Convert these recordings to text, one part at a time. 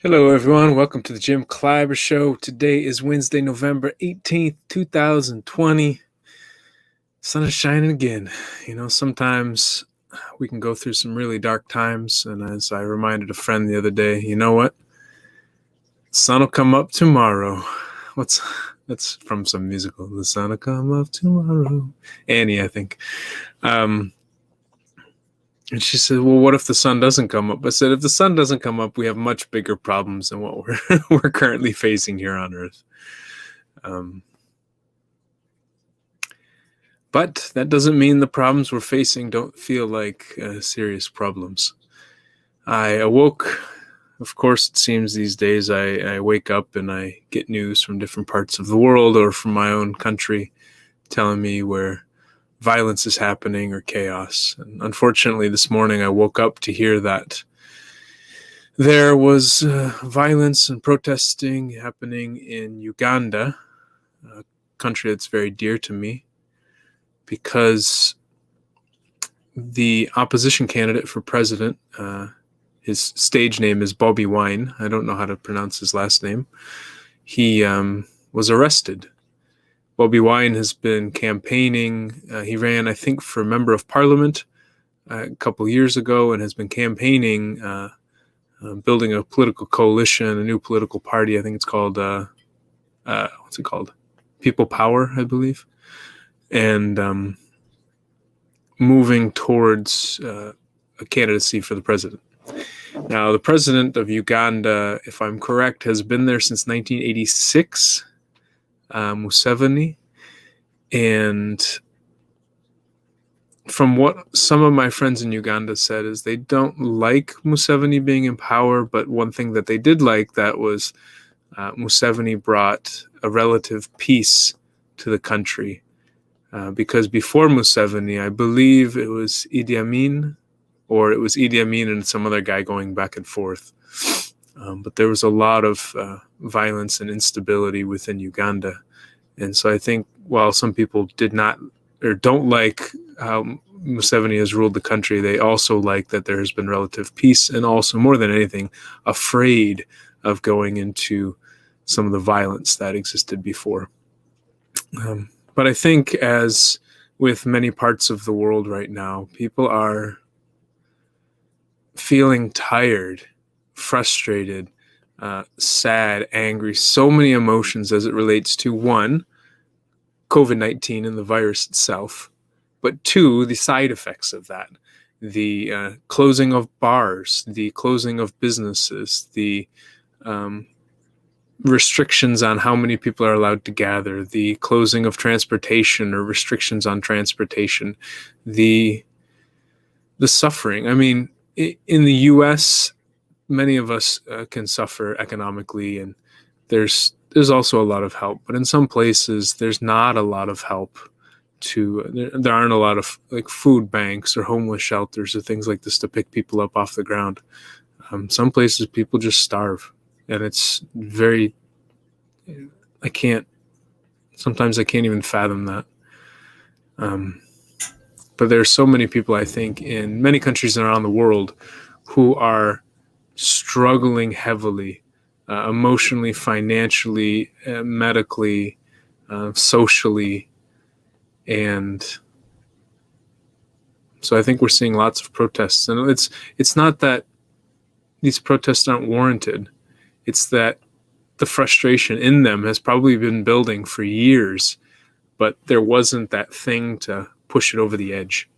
Hello, everyone. Welcome to the Jim Kleiber Show. Today is Wednesday, November 18th, 2020. Sun is shining again. Sometimes we can go through some really dark times. And as I reminded a friend the other day, you know what? Sun will come up tomorrow. That's from some musical. The sun will come up tomorrow. Annie, I think. And she said, well, what if the sun doesn't come up? I said, if the sun doesn't come up, we have much bigger problems than what we're currently facing here on Earth. But that doesn't mean the problems we're facing don't feel like serious problems. I awoke. Of course, it seems these days I wake up and I get news from different parts of the world or from my own country telling me where violence is happening or chaos. And unfortunately, this morning I woke up to hear that there was violence and protesting happening in Uganda, a country that's very dear to me, because the opposition candidate for president, his stage name is Bobby Wine. I don't know how to pronounce his last name. He was arrested. Bobby Wine has been campaigning. He ran, I think, for member of parliament a couple years ago and has been campaigning, building a political coalition, a new political party. I think it's called, what's it called? People Power, I believe. And moving towards a candidacy for the president. Now, the president of Uganda, if I'm correct, has been there since 1986. Museveni, and from what some of my friends in Uganda said is they don't like Museveni being in power, but one thing that they did like that was Museveni brought a relative peace to the country, because before Museveni, I believe it was Idi Amin, or it was Idi Amin and some other guy going back and forth. But there was a lot of violence and instability within Uganda. And so I think while some people did not or don't like how Museveni has ruled the country, they also like that there has been relative peace and also, more than anything, afraid of going into some of the violence that existed before. But I think, as with many parts of the world right now, people are feeling tired, frustrated, sad, angry, so many emotions as it relates to, one, COVID-19 and the virus itself, but two, the side effects of that, the closing of bars, the closing of businesses, the restrictions on how many people are allowed to gather, the closing of transportation or restrictions on transportation, the suffering. I mean, in the U.S., many of us can suffer economically, and there's also a lot of help. But in some places, there's not a lot of help. There aren't a lot of like food banks or homeless shelters or things like this to pick people up off the ground. Some places people just starve, and it's very. Sometimes I can't even fathom that. But there's so many people, I think, in many countries around the world who are struggling heavily, emotionally, financially, medically, socially. And so I think we're seeing lots of protests. And it's not that these protests aren't warranted. It's that the frustration in them has probably been building for years, but there wasn't that thing to push it over the edge.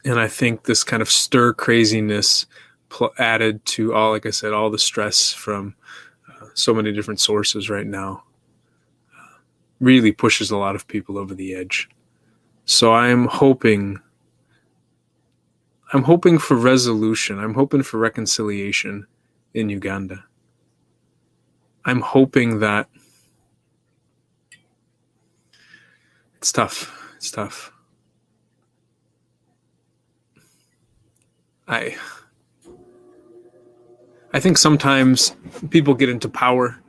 And I think this kind of stir craziness added to all, like I said, all the stress from so many different sources right now really pushes a lot of people over the edge. So I'm hoping for resolution. I'm hoping for reconciliation in Uganda. I'm hoping that it's tough. It's tough. I think sometimes people get into power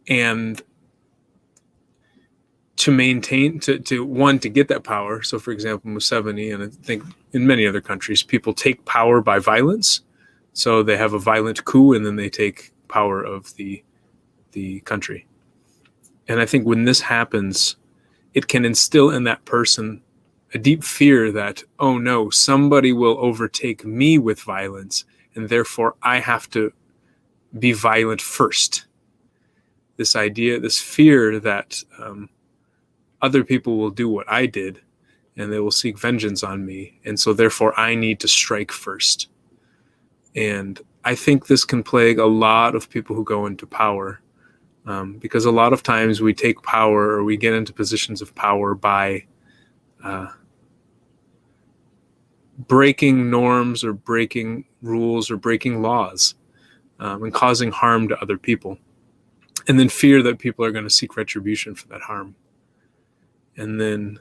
and to get that power. So, for example, Museveni, and I think in many other countries, people take power by violence. So they have a violent coup, and then they take power of the country. And I think when this happens, it can instill in that person a deep fear that, oh no, somebody will overtake me with violence, and therefore I have to be violent first. This idea, this fear that other people will do what I did, and they will seek vengeance on me, and so therefore I need to strike first. And I think this can plague a lot of people who go into power, because a lot of times we take power, or we get into positions of power by breaking norms or breaking rules or breaking laws, and causing harm to other people, and then fear that people are going to seek retribution for that harm. And then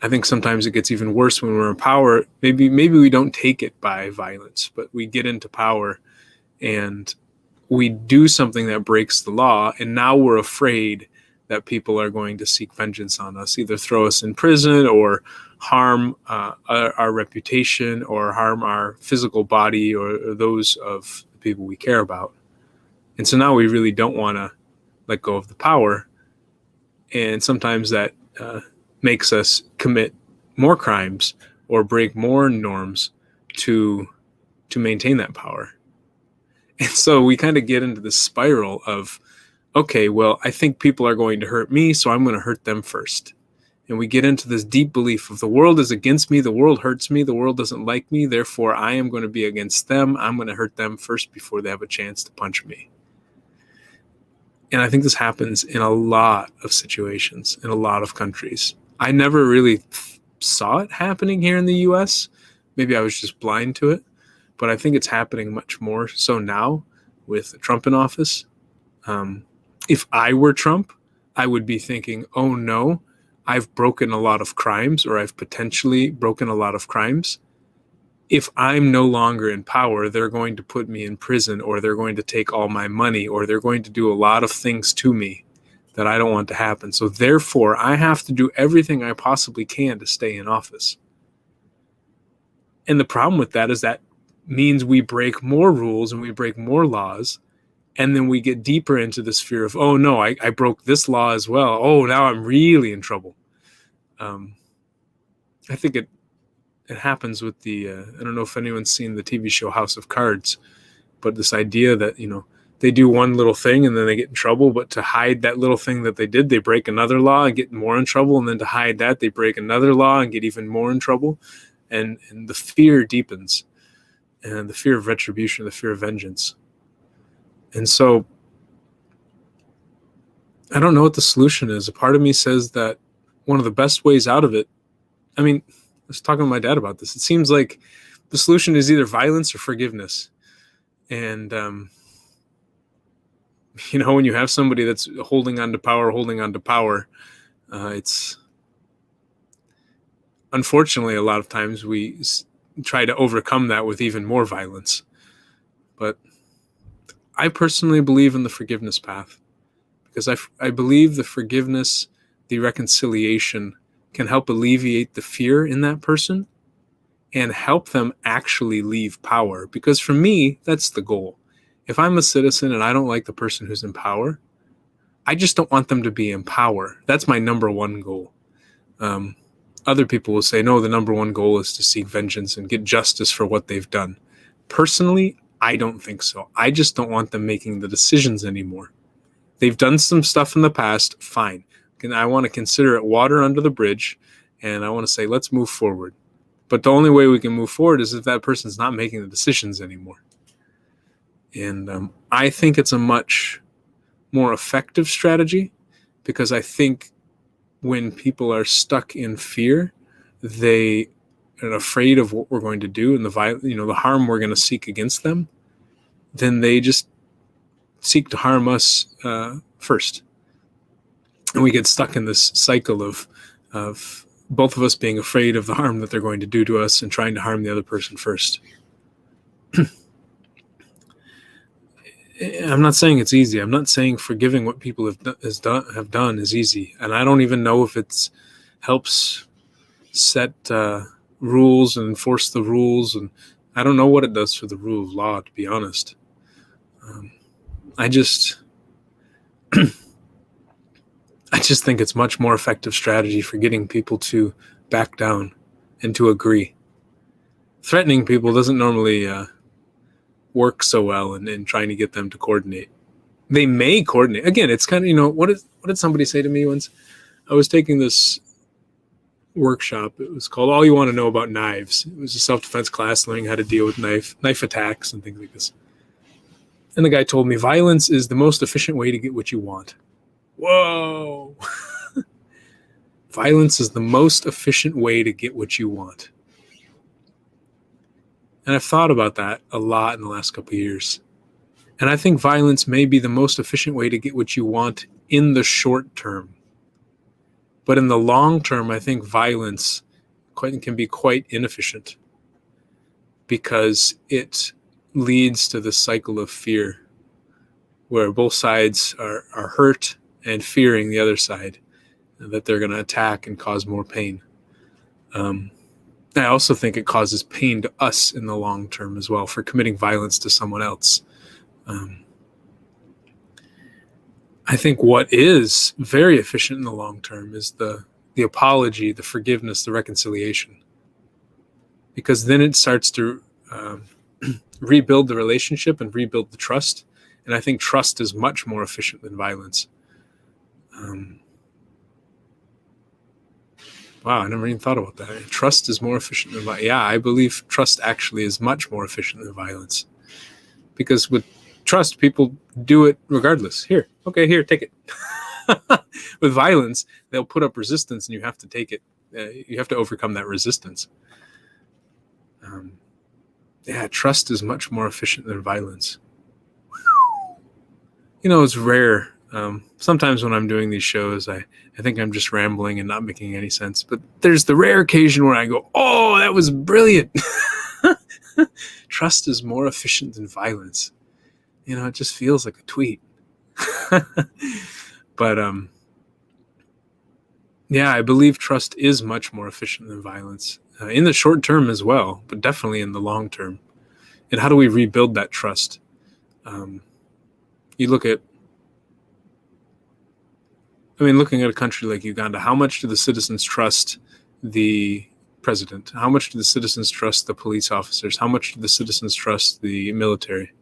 I think sometimes it gets even worse when we're in power. Maybe we don't take it by violence, but we get into power and we do something that breaks the law, and now we're afraid that people are going to seek vengeance on us, either throw us in prison or harm our reputation, or harm our physical body, or those of the people we care about. And so now we really don't want to let go of the power, and sometimes that makes us commit more crimes or break more norms to maintain that power. And so we kind of get into this spiral of, okay, well, I think people are going to hurt me, so I'm going to hurt them first. And we get into this deep belief of the world is against me, the world hurts me, the world doesn't like me, therefore I am going to be against them. I'm going to hurt them first before they have a chance to punch me. And I think this happens in a lot of situations, in a lot of countries. I never really saw it happening here in the US. Maybe I was just blind to it. But I think it's happening much more so now with Trump in office. If I were Trump, I would be thinking, oh no, I've broken a lot of crimes, or I've potentially broken a lot of crimes. If I'm no longer in power, they're going to put me in prison, or they're going to take all my money, or they're going to do a lot of things to me that I don't want to happen. So therefore, I have to do everything I possibly can to stay in office. And the problem with that is that means we break more rules and we break more laws, and then we get deeper into this fear of, oh no, I broke this law as well. Oh, now I'm really in trouble. I think it happens with the, I don't know if anyone's seen the TV show House of Cards, but this idea that, they do one little thing and then they get in trouble, but to hide that little thing that they did, they break another law and get more in trouble. And then to hide that, they break another law and get even more in trouble. And the fear deepens, and the fear of retribution, the fear of vengeance. And so I don't know what the solution is. A part of me says that one of the best ways out of it, I mean, I was talking to my dad about this. It seems like the solution is either violence or forgiveness. And, when you have somebody that's holding on to power, it's unfortunately a lot of times we try to overcome that with even more violence. But I personally believe in the forgiveness path, because I believe the forgiveness, the reconciliation can help alleviate the fear in that person and help them actually leave power. Because for me, that's the goal. If I'm a citizen and I don't like the person who's in power, I just don't want them to be in power. That's my number one goal. Other people will say, no, the number one goal is to seek vengeance and get justice for what they've done. Personally, I don't think so. I just don't want them making the decisions anymore. They've done some stuff in the past, fine. And I want to consider it water under the bridge, and I want to say, let's move forward. But the only way we can move forward is if that person's not making the decisions anymore. And I think it's a much more effective strategy, because I think when people are stuck in fear, they are afraid of what we're going to do and the harm we're going to seek against them, then they just seek to harm us first. And we get stuck in this cycle of both of us being afraid of the harm that they're going to do to us and trying to harm the other person first. I'm not saying it's easy. I'm not saying forgiving what people have done is easy. And I don't even know if it helps set rules and enforce the rules and I don't know what it does for the rule of law, to be honest. I just think it's much more effective strategy for getting people to back down and to agree. Threatening people doesn't normally work so well in trying to get them to coordinate. They may coordinate. Again, it's kind of, what did somebody say to me once? I was taking this workshop. It was called All You Want to Know About Knives. It was a self-defense class learning how to deal with knife attacks and things like this. And the guy told me, violence is the most efficient way to get what you want. Whoa. Violence is the most efficient way to get what you want. And I've thought about that a lot in the last couple of years. And I think violence may be the most efficient way to get what you want in the short term. But in the long term, I think violence can be quite inefficient because it leads to the cycle of fear where both sides are hurt and fearing the other side, that they're going to attack and cause more pain. I also think it causes pain to us in the long term as well for committing violence to someone else. I think what is very efficient in the long term is the apology, the forgiveness, the reconciliation. Because then it starts to rebuild the relationship and rebuild the trust. And I think trust is much more efficient than violence. Wow, I never even thought about that. Trust is more efficient than violence. Yeah, I believe trust actually is much more efficient than violence. Because with trust, people do it regardless. Here, take it. With violence, they'll put up resistance and you have to take it. You have to overcome that resistance. Trust is much more efficient than violence. It's rare. Sometimes when I'm doing these shows, I think I'm just rambling and not making any sense. But there's the rare occasion where I go, oh, that was brilliant. Trust is more efficient than violence. It just feels like a tweet. But I believe trust is much more efficient than violence in the short term as well, but definitely in the long term. And how do we rebuild that trust? You look at, looking at a country like Uganda, how much do the citizens trust the president? How much do the citizens trust the police officers? How much do the citizens trust the military?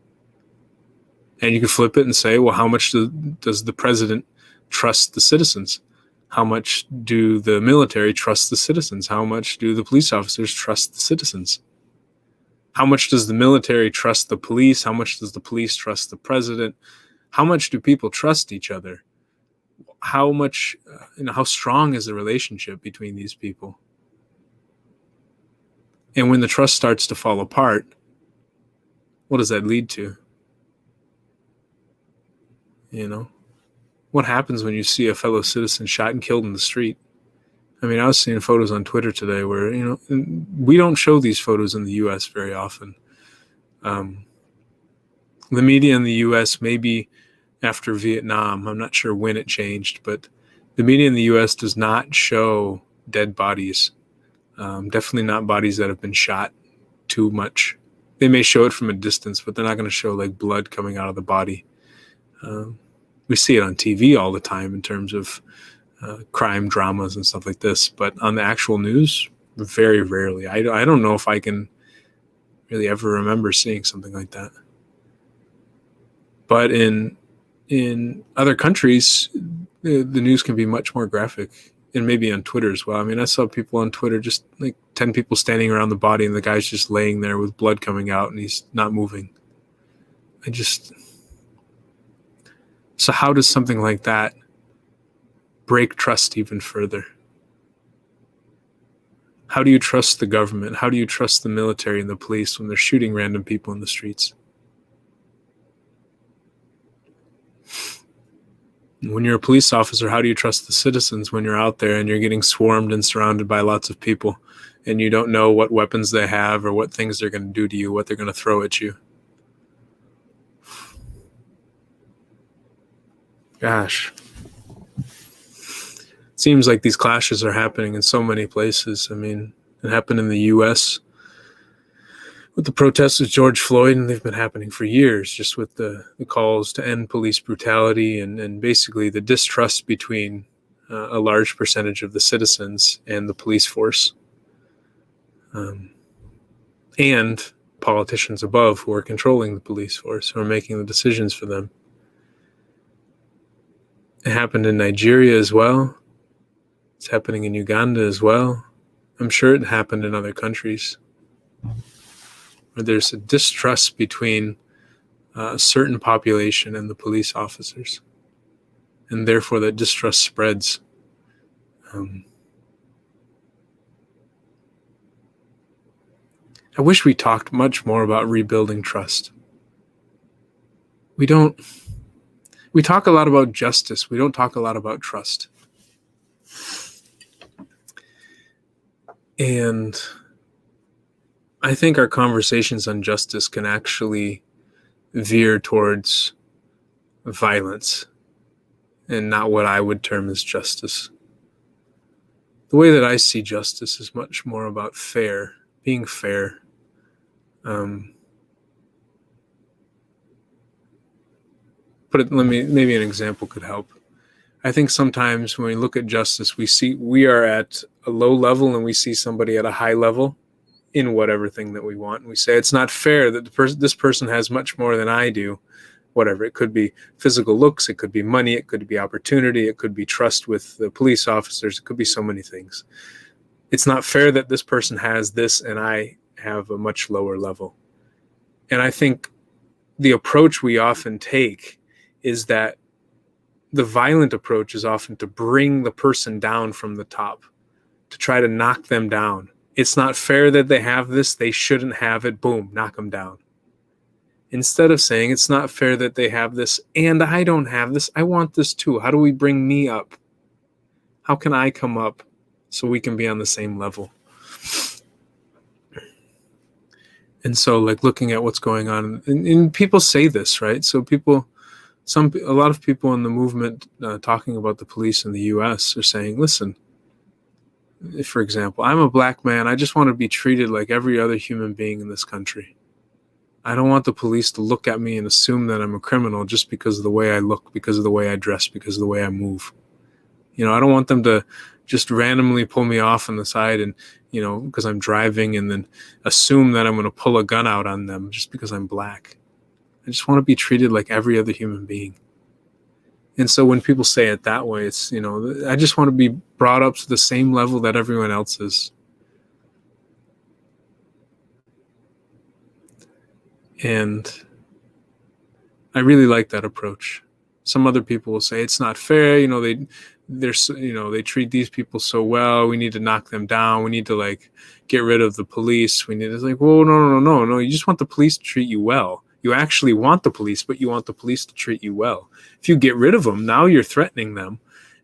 And you can flip it and say, well, how much does the president trust the citizens? How much do the military trust the citizens? How much do the police officers trust the citizens? How much does the military trust the police? How much does the police trust the president? How much do people trust each other? How much, how strong is the relationship between these people? And when the trust starts to fall apart, what does that lead to? What happens when you see a fellow citizen shot and killed in the street? I was seeing photos on Twitter today where, we don't show these photos in the U.S. very often. The media in the U.S., maybe after Vietnam, I'm not sure when it changed, but the media in the U.S. does not show dead bodies. Definitely not bodies that have been shot too much. They may show it from a distance, but they're not going to show like blood coming out of the body. We see it on TV all the time in terms of crime dramas and stuff like this, but on the actual news, very rarely. I don't know if I can really ever remember seeing something like that. But in other countries, the news can be much more graphic, and maybe on Twitter as well. I saw people on Twitter, just like 10 people standing around the body, and the guy's just laying there with blood coming out, and he's not moving. So how does something like that break trust even further? How do you trust the government? How do you trust the military and the police when they're shooting random people in the streets? When you're a police officer, how do you trust the citizens when you're out there and you're getting swarmed and surrounded by lots of people and you don't know what weapons they have or what things they're going to do to you, what they're going to throw at you? Gosh. It seems like these clashes are happening in so many places. It happened in the U.S. with the protests with George Floyd, and they've been happening for years, just with the calls to end police brutality and basically the distrust between a large percentage of the citizens and the police force, and politicians above who are controlling the police force, who are making the decisions for them. It happened in Nigeria as well. It's happening in Uganda as well. I'm sure it happened in other countries, where there's a distrust between a certain population and the police officers, and therefore that distrust spreads. I wish we talked much more about rebuilding trust. We don't. We talk a lot about justice. We don't talk a lot about trust. And I think our conversations on justice can actually veer towards violence and not what I would term as justice. The way that I see justice is much more about being fair. Maybe an example could help. I think sometimes when we look at justice, we are at a low level and we see somebody at a high level in whatever thing that we want. And we say, it's not fair that this person has much more than I do. Whatever. It could be physical looks. It could be money. It could be opportunity. It could be trust with the police officers. It could be so many things. It's not fair that this person has this and I have a much lower level. And I think the approach we often take is that the violent approach is often to bring the person down from the top, to try to knock them down. It's not fair that they have this. They shouldn't have it. Boom, knock them down. Instead of saying it's not fair that they have this and I don't have this. I want this too. How do we bring me up? How can I come up so we can be on the same level? And so like looking at what's going on, and people say this, right? So a lot of people in the movement talking about the police in the US are saying, listen, for example, I'm a black man. I just want to be treated like every other human being in this country. I don't want the police to look at me and assume that I'm a criminal just because of the way I look, because of the way I dress, because of the way I move. I don't want them to just randomly pull me off on the side and, because I'm driving, and then assume that I'm going to pull a gun out on them just because I'm black. I just want to be treated like every other human being. And so when people say it that way, it's, I just want to be brought up to the same level that everyone else is. And I really like that approach. Some other people will say it's not fair. They treat these people so well. We need to knock them down. We need to get rid of the police. It's like, well, no. You just want the police to treat you well. You actually want the police, but you want the police to treat you well. If you get rid of them, now you're threatening them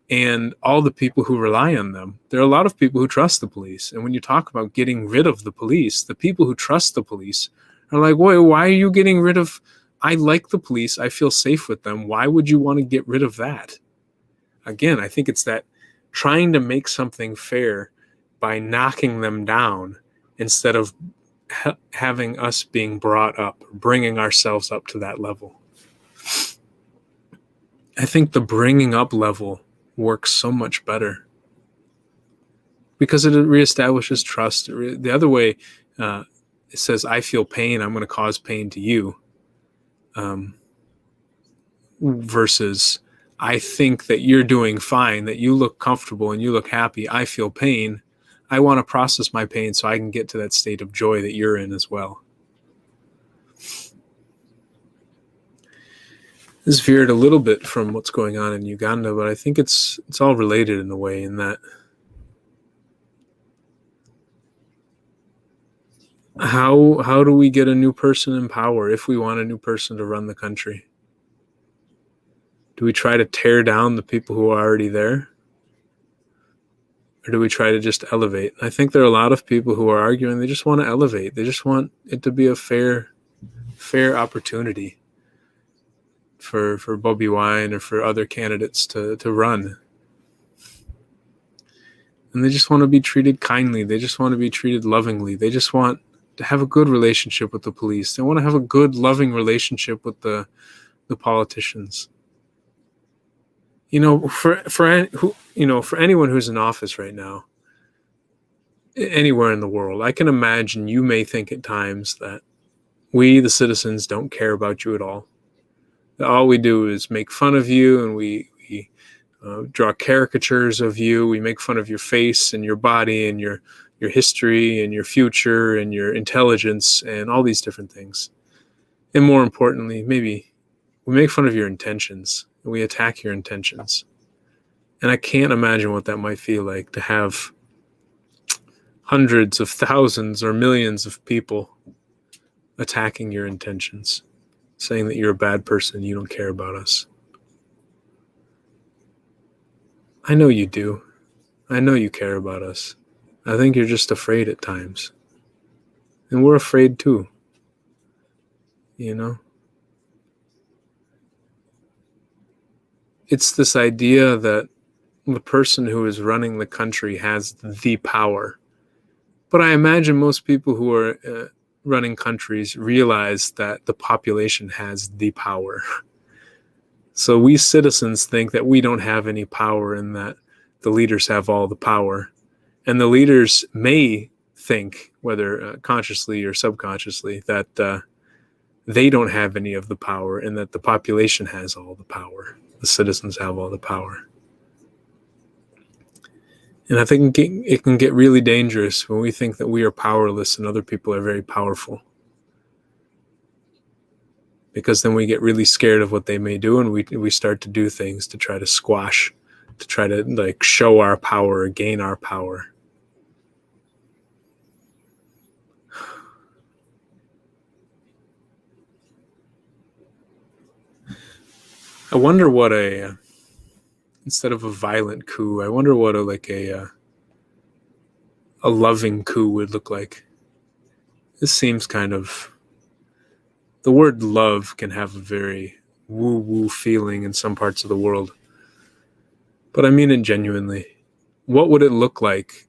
and all the people who rely on them. There are a lot of people who trust the police. And when you talk about getting rid of the police, the people who trust the police are like, wait, why are you getting rid of? I like the police. I feel safe with them. Why would you want to get rid of that? Again, I think it's that trying to make something fair by knocking them down instead of having us being brought up, bringing ourselves up to that level. I think the bringing up level works so much better because it reestablishes trust. The other way, it says, I feel pain, I'm going to cause pain to you. Versus, I think that you're doing fine, that you look comfortable and you look happy. I feel pain. I want to process my pain so I can get to that state of joy that you're in as well. This veered a little bit from what's going on in Uganda, but I think it's all related in a way, in that how do we get a new person in power if we want a new person to run the country? Do we try to tear down the people who are already there? Or do we try to just elevate? I think there are a lot of people who are arguing they just want to elevate. They just want it to be a fair opportunity for Bobi Wine or for other candidates to run. And they just want to be treated kindly. They just want to be treated lovingly. They just want to have a good relationship with the police. They want to have a good, loving relationship with the politicians. For anyone who's in office right now, anywhere in the world, I can imagine you may think at times that we, the citizens, don't care about you at all. That all we do is make fun of you, and we draw caricatures of you. We make fun of your face and your body and your history and your future and your intelligence and all these different things. And more importantly, maybe we make fun of your intentions and we attack your intentions. And I can't imagine what that might feel like to have hundreds of thousands or millions of people attacking your intentions, saying that you're a bad person, you don't care about us. I know you do. I know you care about us. I think you're just afraid at times. And we're afraid too. It's this idea that the person who is running the country has the power. But I imagine most people who are running countries realize that the population has the power. So we citizens think that we don't have any power and that the leaders have all the power. And the leaders may think, whether consciously or subconsciously, that they don't have any of the power and that the population has all the power. The citizens have all the power. And I think it can get really dangerous when we think that we are powerless and other people are very powerful. Because then we get really scared of what they may do, and we start to do things to try to squash, to try to show our power or gain our power. I wonder what instead of a violent coup, I wonder what a loving coup would look like. This seems kind of, the word love can have a very woo-woo feeling in some parts of the world. But I mean it genuinely. What would it look like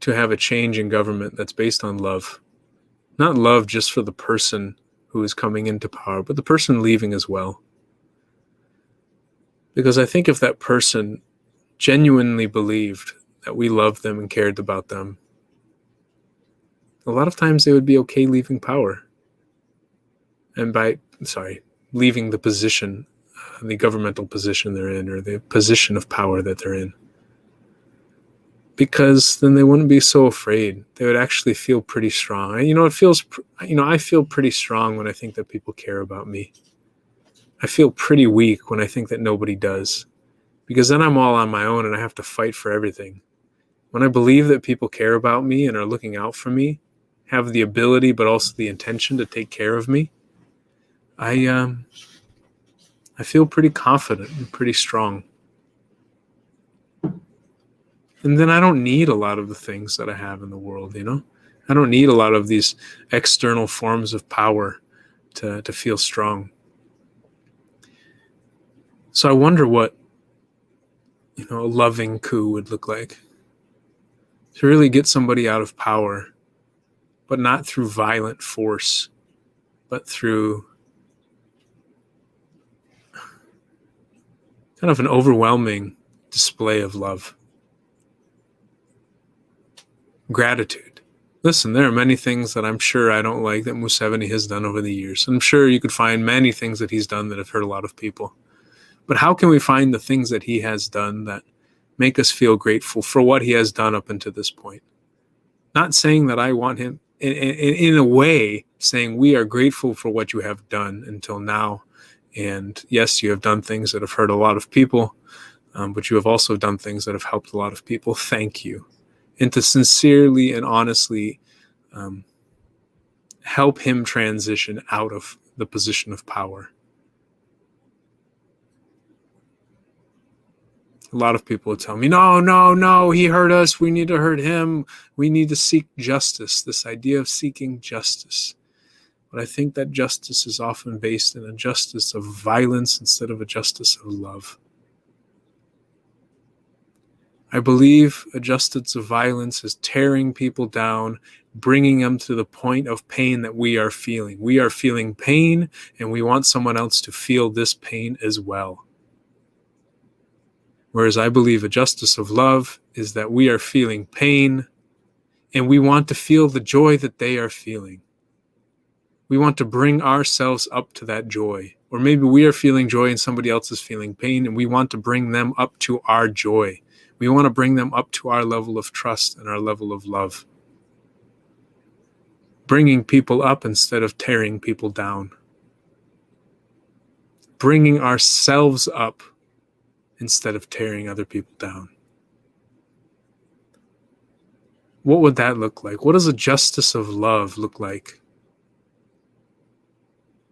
to have a change in government that's based on love? Not love just for the person who is coming into power, but the person leaving as well. Because I think if that person genuinely believed that we loved them and cared about them, a lot of times they would be okay leaving power. And leaving the position, the governmental position they're in, or the position of power that they're in. Because then they wouldn't be so afraid. They would actually feel pretty strong. I feel pretty strong when I think that people care about me. I feel pretty weak when I think that nobody does. Because then I'm all on my own and I have to fight for everything. When I believe that people care about me and are looking out for me, have the ability but also the intention to take care of me, I feel pretty confident and pretty strong. And then I don't need a lot of the things that I have in the world, I don't need a lot of these external forms of power to feel strong. So I wonder what, a loving coup would look like. To really get somebody out of power, but not through violent force, but through kind of an overwhelming display of love. Gratitude. Listen, there are many things that I'm sure I don't like that Museveni has done over the years. I'm sure you could find many things that he's done that have hurt a lot of people. But how can we find the things that he has done that make us feel grateful for what he has done up until this point? Not saying that I want him, in a way, saying we are grateful for what you have done until now. And yes, you have done things that have hurt a lot of people, but you have also done things that have helped a lot of people. Thank you. And to sincerely and honestly help him transition out of the position of power. A lot of people would tell me, no, he hurt us. We need to hurt him. We need to seek justice, this idea of seeking justice. But I think that justice is often based in a justice of violence instead of a justice of love. I believe a justice of violence is tearing people down, bringing them to the point of pain that we are feeling. We are feeling pain, and we want someone else to feel this pain as well. Whereas I believe a justice of love is that we are feeling pain, and we want to feel the joy that they are feeling. We want to bring ourselves up to that joy. Or maybe we are feeling joy and somebody else is feeling pain, and we want to bring them up to our joy. We want to bring them up to our level of trust and our level of love. Bringing people up instead of tearing people down. Bringing ourselves up instead of tearing other people down. What would that look like? What does a justice of love look like?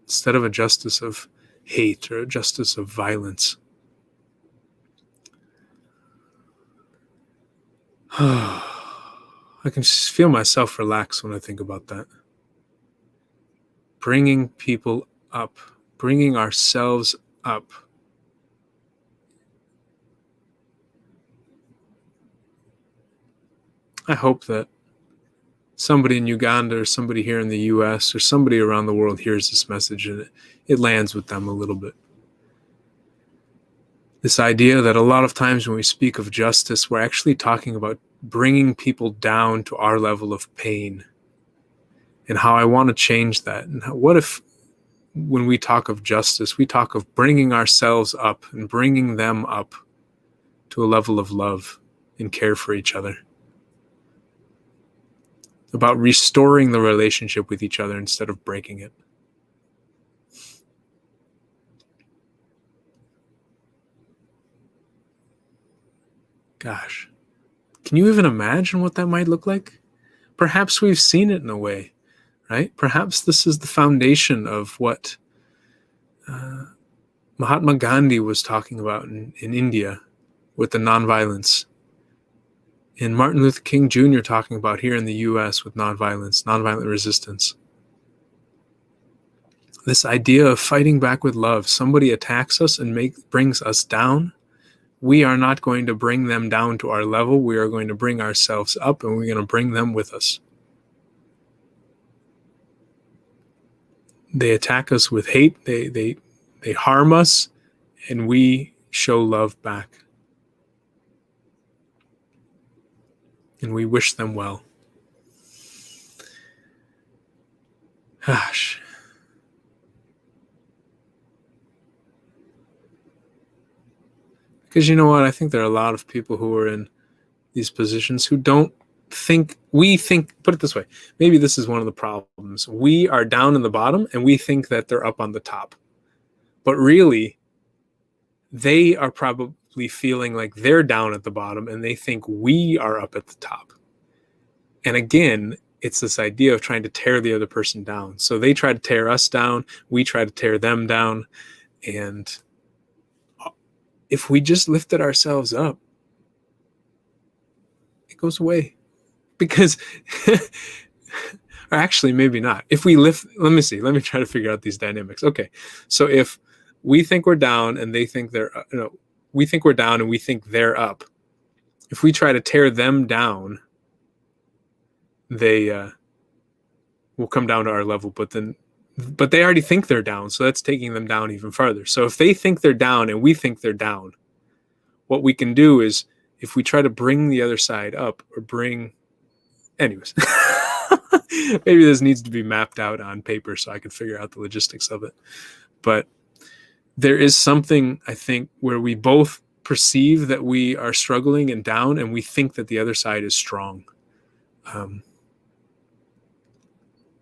Instead of a justice of hate or a justice of violence. I can just feel myself relax when I think about that. Bringing people up, bringing ourselves up. I hope that somebody in Uganda or somebody here in the US or somebody around the world hears this message and it lands with them a little bit. This idea that a lot of times when we speak of justice, we're actually talking about bringing people down to our level of pain, and how I want to change that. And what if when we talk of justice, we talk of bringing ourselves up and bringing them up to a level of love and care for each other? About restoring the relationship with each other instead of breaking it. Gosh, can you even imagine what that might look like? Perhaps we've seen it in a way, right? Perhaps this is the foundation of what Mahatma Gandhi was talking about in India with the nonviolence. And Martin Luther King Jr. talking about here in the US with nonviolence, nonviolent resistance. This idea of fighting back with love. Somebody attacks us and brings us down. We are not going to bring them down to our level. We are going to bring ourselves up, and we're going to bring them with us. They attack us with hate. They harm us, and we show love back. And we wish them well. Gosh. Because you know what? I think there are a lot of people who are in these positions who don't think, put it this way, maybe this is one of the problems. We are down in the bottom and we think that they're up on the top. But really, they are probably feeling like they're down at the bottom and they think we are up at the top. And again, it's this idea of trying to tear the other person down. So they try to tear us down, we try to tear them down. And if we just lifted ourselves up, it goes away. Because, or actually maybe not. If we lift, let me try to figure out these dynamics. Okay, so if we think we're down and they think we think we're down and we think they're up. If we try to tear them down, they will come down to our level, but they already think they're down, so that's taking them down even farther. So if they think they're down and we think they're down, what we can do is, if we try to bring the other side up or anyways, maybe this needs to be mapped out on paper so I can figure out the logistics of it. But there is something, I think, where we both perceive that we are struggling and down, and we think that the other side is strong.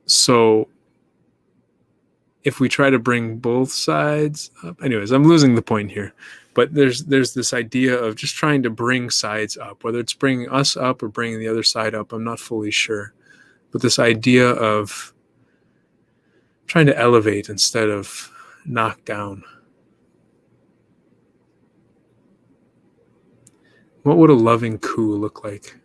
So if we try to bring both sides up, anyways, I'm losing the point here. But there's this idea of just trying to bring sides up, whether it's bringing us up or bringing the other side up, I'm not fully sure. But this idea of trying to elevate instead of knock down. What would a loving coup look like?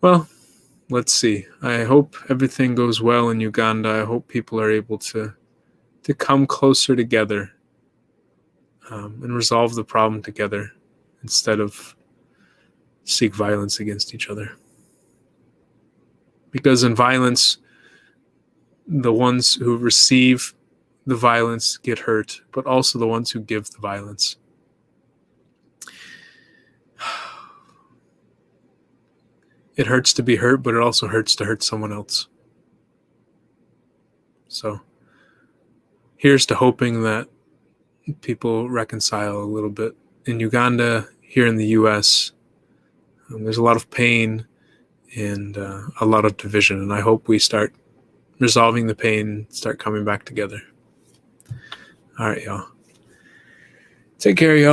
Well, let's see. I hope everything goes well in Uganda. I hope people are able to come closer together and resolve the problem together instead of seek violence against each other. Because in violence, the ones who receive the violence get hurt, but also the ones who give the violence. It hurts to be hurt, but it also hurts to hurt someone else. So here's to hoping that people reconcile a little bit. In Uganda, here in the U.S., there's a lot of pain and a lot of division, and I hope we start resolving the pain, start coming back together. All right, y'all. Take care, y'all.